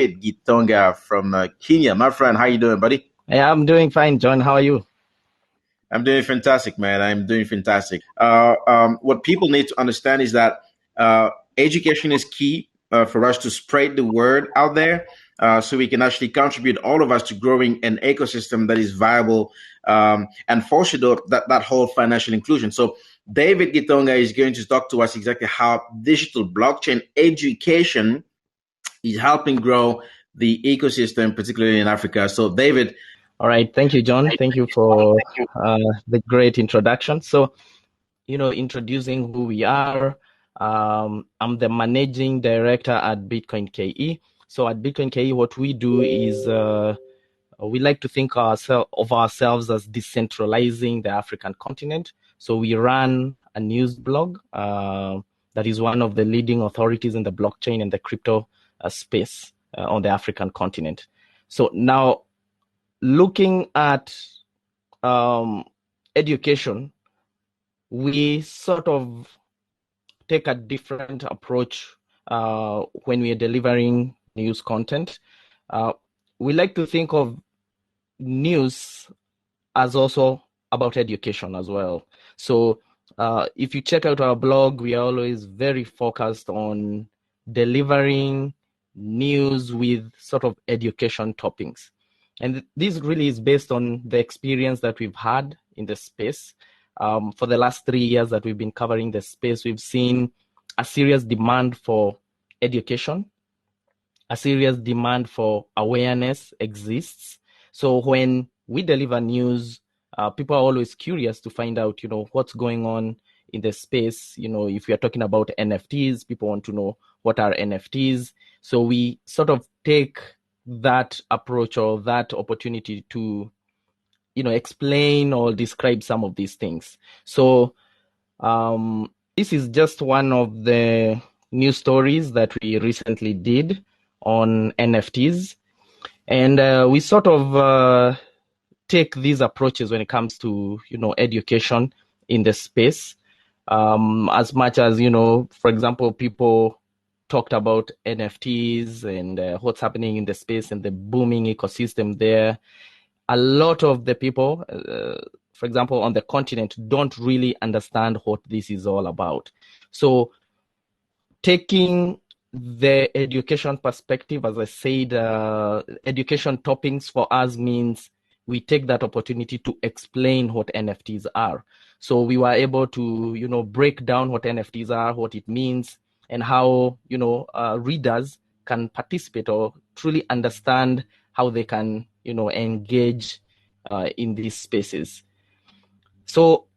David Gitonga from Kenya. My friend, how you doing, buddy? Yeah, I'm doing fine, John. How are you? I'm doing fantastic, man. I'm doing fantastic. What people need to understand is that education is key for us to spread the word out there, so we can actually contribute all of us to growing an ecosystem that is viable, and foster that whole financial inclusion. So David Gitonga is going to talk to us exactly how digital blockchain education is helping grow the ecosystem, particularly in Africa. So David. All right. Thank you, John. Thank you for the great introduction. So, introducing who we are. I'm the managing director at BitcoinKE. So at BitcoinKE, what we do is we like to think of ourselves as decentralizing the African continent. So we run a news blog that is one of the leading authorities in the blockchain and the crypto space on the African continent. So now, looking at education, we sort of take a different approach when we are delivering news content. We like to think of news as also about education as well. So if you check out our blog, we are always very focused on delivering news with sort of education toppings. And this really is based on the experience that we've had in the space. For the last 3 years that we've been covering the space, we've seen a serious demand for education, a serious demand for awareness exists. So when we deliver news, people are always curious to find out, what's going on in the space. If we are talking about NFTs, people want to know what are NFTs. So we sort of take that approach or that opportunity to, explain or describe some of these things. So this is just one of the news stories that we recently did on NFTs. And we sort of take these approaches when it comes to, education in the space. As much as, for example, people talked about NFTs and what's happening in the space and the booming ecosystem there. A lot of the people, for example, on the continent, don't really understand what this is all about. So taking the education perspective, as I said, education toppings for us means we take that opportunity to explain what NFTs are. So we were able to, break down what NFTs are, what it means, and how, readers can participate or truly understand how they can, engage in these spaces. So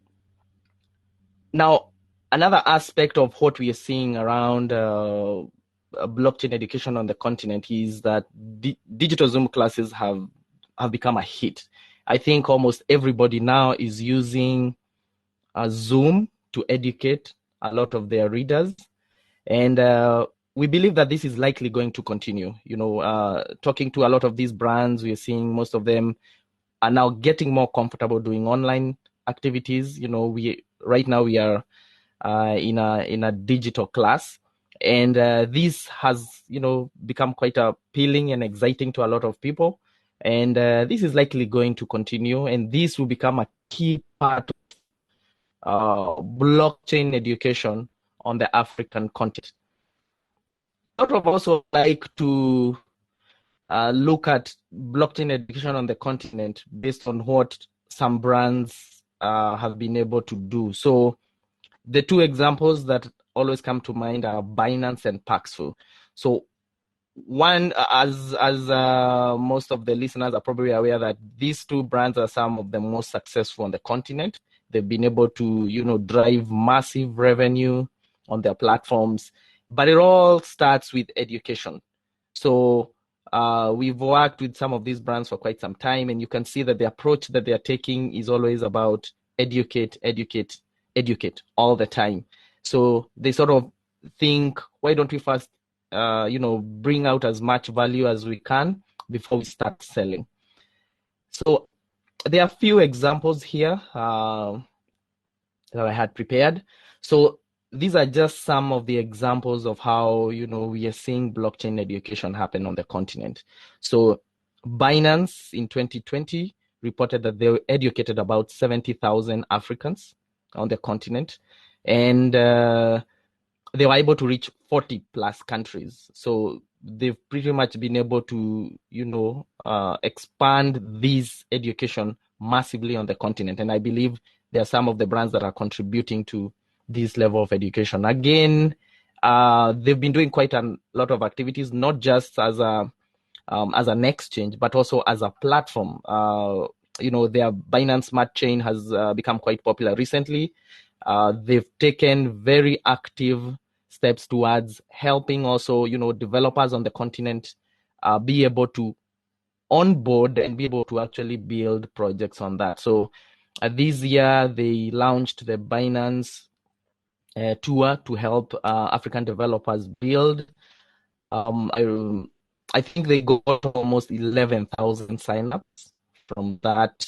now, another aspect of what we are seeing around blockchain education on the continent is that digital Zoom classes have become a hit. I think almost everybody now is using Zoom to educate a lot of their readers. And we believe that this is likely going to continue. Talking to a lot of these brands, we are seeing most of them are now getting more comfortable doing online activities. Right now we are in a digital class, and this has become quite appealing and exciting to a lot of people. And this is likely going to continue, and this will become a key part of blockchain education on the African continent. I would also like to look at blockchain education on the continent based on what some brands have been able to do. So the two examples that always come to mind are Binance and Paxful. So one, as most of the listeners are probably aware, that these two brands are some of the most successful on the continent. They've been able to, drive massive revenue on their platforms, but it all starts with education. So we've worked with some of these brands for quite some time, and you can see that the approach that they're taking is always about educate all the time. So they sort of think, why don't we first bring out as much value as we can before we start selling. So there are a few examples here that I had prepared. So these are just some of the examples of how, we are seeing blockchain education happen on the continent. So Binance in 2020 reported that they educated about 70,000 Africans on the continent, and they were able to reach 40 plus countries. So they've pretty much been able to, expand this education massively on the continent. And I believe there are some of the brands that are contributing to this level of education. Again, they've been doing quite a lot of activities, not just as an exchange, but also as a platform. Their Binance Smart Chain has become quite popular recently. They've taken very active steps towards helping also, developers on the continent be able to onboard and be able to actually build projects on that. So this year they launched the Binance tour to help African developers build. I think they got almost 11,000 signups from that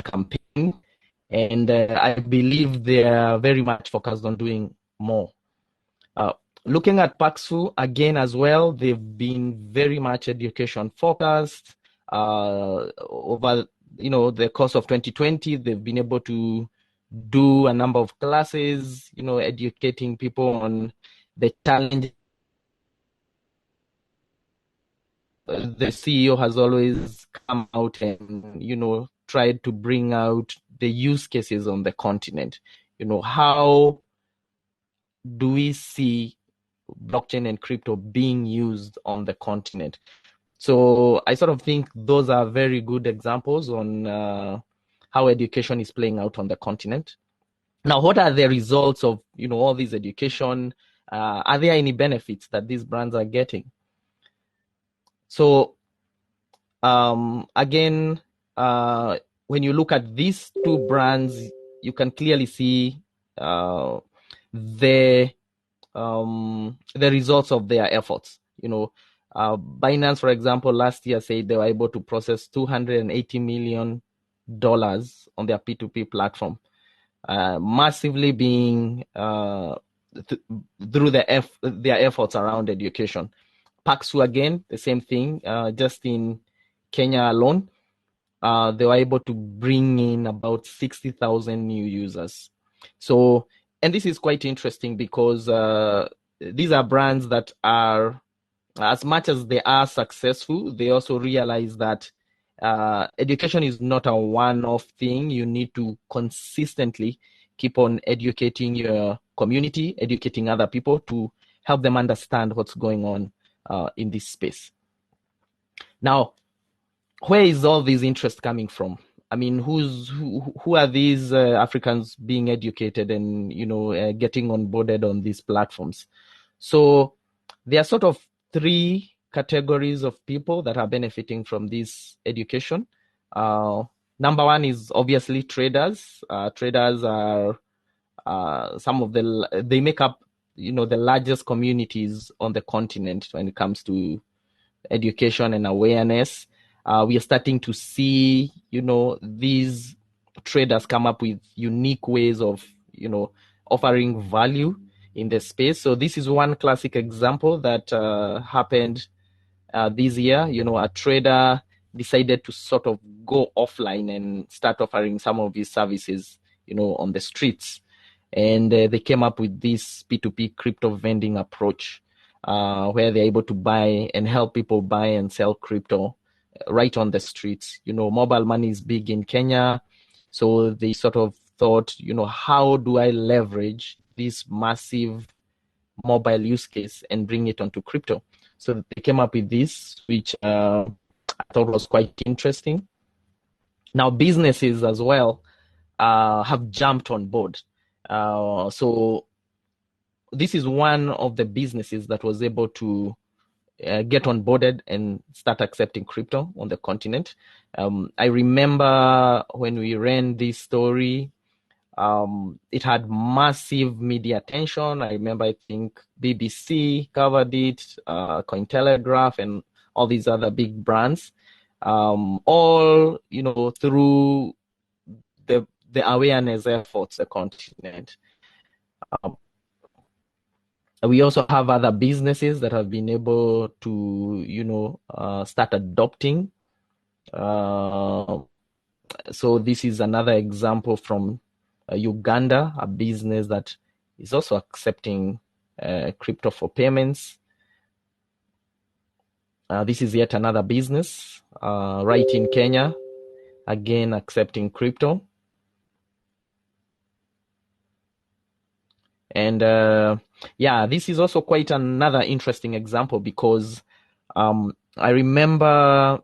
campaign, and I believe they are very much focused on doing more. Looking at Paxful again as well, they've been very much education focused. Over the course of 2020, they've been able to do a number of classes, educating people on the challenge. The CEO has always come out and tried to bring out the use cases on the continent. How do we see blockchain and crypto being used on the continent? So I sort of think those are very good examples on how education is playing out on the continent. Now, what are the results of all this education? Are there any benefits that these brands are getting? So again, when you look at these two brands, you can clearly see the results of their efforts. Binance, for example, last year said they were able to process $280 million on their P2P platform, massively being through their efforts around education. Paxful, again, the same thing. Just in Kenya alone, they were able to bring in about 60,000 new users. So, and this is quite interesting because these are brands that are, as much as they are successful, they also realize that education is not a one-off thing. You need to consistently keep on educating your community, educating other people to help them understand what's going on in this space. Now, where is all this interest coming from? I mean, who are these Africans being educated and getting onboarded on these platforms? So there are sort of three categories of people that are benefiting from this education. Number one is obviously traders. Traders are they make up the largest communities on the continent when it comes to education and awareness. We are starting to see, these traders come up with unique ways of, offering value in the space. So this is one classic example that happened this year. A trader decided to sort of go offline and start offering some of his services, on the streets. And they came up with this P2P crypto vending approach, where they're able to buy and help people buy and sell crypto right on the streets. Mobile money is big in Kenya. So they sort of thought, how do I leverage this massive mobile use case and bring it onto crypto? So they came up with this, which I thought was quite interesting. Now, businesses as well have jumped on board. So this is one of the businesses that was able to get onboarded and start accepting crypto on the continent. I remember when we ran this story, it had massive media attention. I remember, I think BBC covered it, Cointelegraph, and all these other big brands, all through the awareness efforts the continent. We also have other businesses that have been able to, start adopting. So this is another example from Uganda, a business that is also accepting crypto for payments. This is yet another business right in Kenya, again accepting crypto. And this is also quite another interesting example because I remember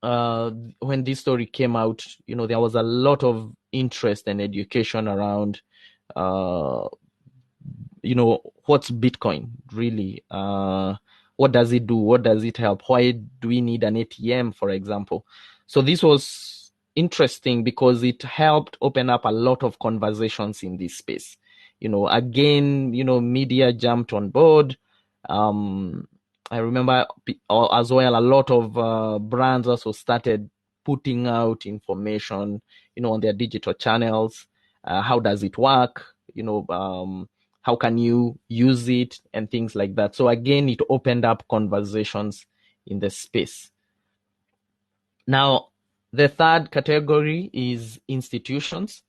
when this story came out, there was a lot of interest and education around, what's Bitcoin really? What does it do? What does it help? Why do we need an ATM, for example? So this was interesting because it helped open up a lot of conversations in this space. Again, media jumped on board. I remember as well, a lot of brands also started putting out information, on their digital channels. How does it work? How can you use it and things like that. So again, it opened up conversations in the space. Now, the third category is institutions.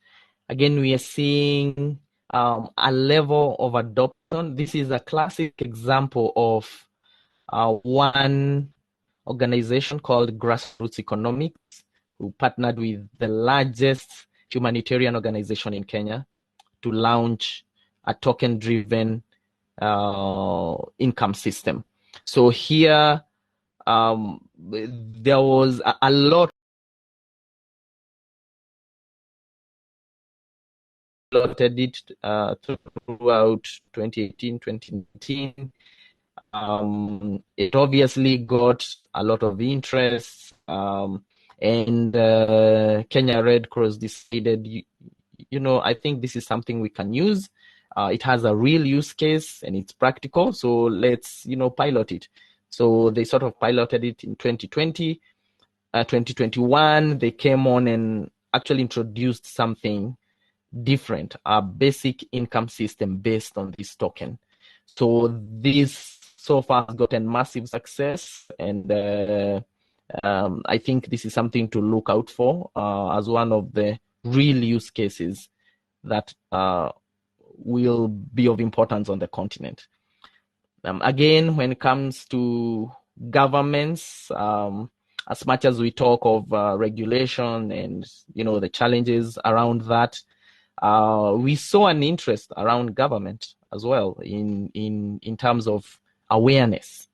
Again, we are seeing a level of adoption. This is a classic example of one organization called Grassroots Economics, who partnered with the largest humanitarian organization in Kenya to launch a token-driven income system. So here, there was a lot piloted it throughout 2018, 2019. It obviously got a lot of interest, and Kenya Red Cross decided, I think this is something we can use. It has a real use case and it's practical, so let's pilot it. So they sort of piloted it in 2020. 2021 they came on and actually introduced something different, a basic income system based on this token. So this so far has gotten massive success, and I think this is something to look out for as one of the real use cases that will be of importance on the continent. Again, when it comes to governments, as much as we talk of regulation and the challenges around that, we saw an interest around government as well in terms of awareness.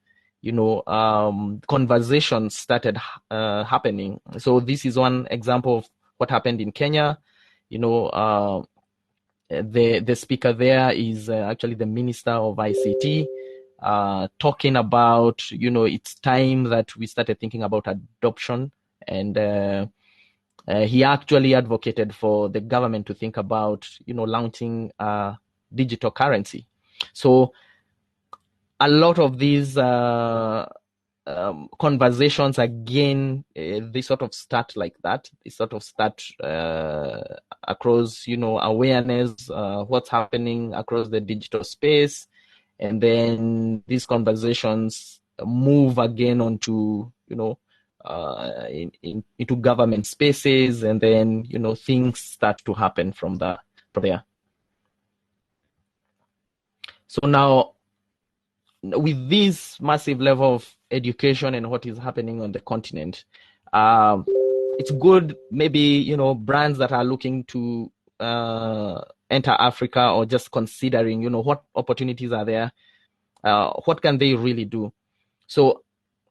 Conversations started happening. So this is one example of what happened in Kenya. The speaker there is actually the Minister of ICT, talking about, it's time that we started thinking about adoption, and he actually advocated for the government to think about, launching a digital currency. So a lot of these conversations, again, they sort of start like that. They sort of start across, awareness, what's happening across the digital space. And then these conversations move again onto, into government spaces, and then things start to happen from there. So now, with this massive level of education and what is happening on the continent, it's good, maybe brands that are looking to enter Africa, or just considering what opportunities are there, what can they really do. So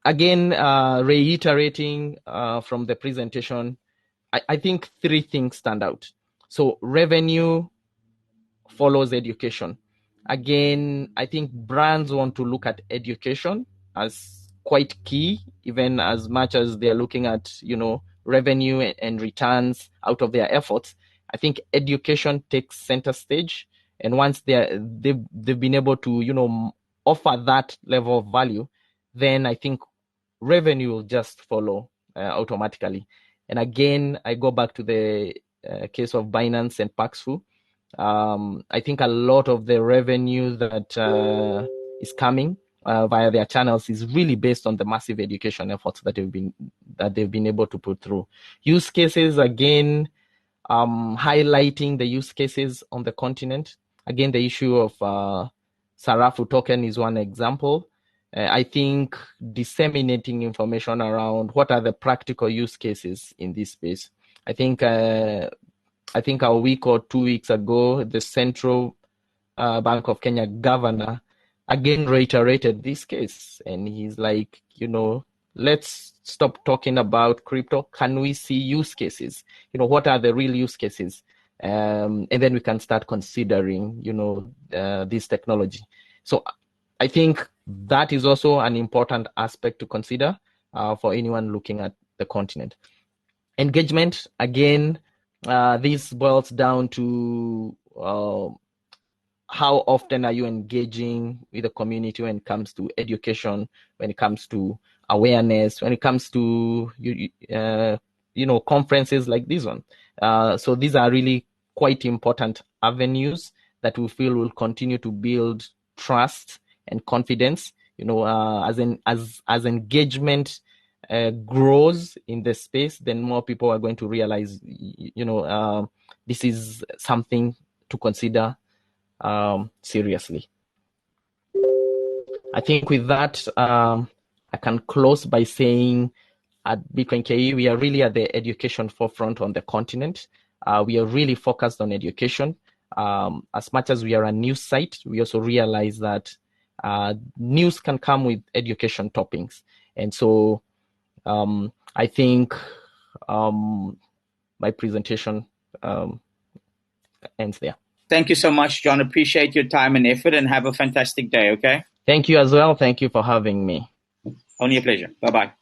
again, reiterating from the presentation, I think three things stand out. So revenue follows education. Again, I think brands want to look at education as quite key, even as much as they're looking at revenue and returns out of their efforts. I think education takes center stage, and once they've been able to offer that level of value, then I think revenue will just follow automatically. And again, I go back to the case of Binance and Paxful, I think a lot of the revenue that is coming via their channels is really based on the massive education efforts that they've been able to put through. Use cases, again, highlighting the use cases on the continent. Again, the issue of Sarafu token is one example. I think disseminating information around what are the practical use cases in this space. I think a week or 2 weeks ago, the Central Bank of Kenya governor again reiterated this case, and he's like, let's stop talking about crypto. Can we see use cases? What are the real use cases? And then we can start considering, this technology. So I think that is also an important aspect to consider for anyone looking at the continent. Engagement, again, this boils down to how often are you engaging with the community when it comes to education, when it comes to awareness, when it comes to conferences like this one. So these are really quite important avenues that we feel will continue to build trust and confidence. As engagement grows in the space, then more people are going to realize, this is something to consider seriously. I think with that, I can close by saying at BitcoinKE, we are really at the education forefront on the continent. We are really focused on education. As much as we are a news site, we also realize that news can come with education toppings. And so I think my presentation ends there. Thank you so much, John. Appreciate your time and effort, and have a fantastic day, okay? Thank you as well. Thank you for having me. Only a pleasure. Bye-bye.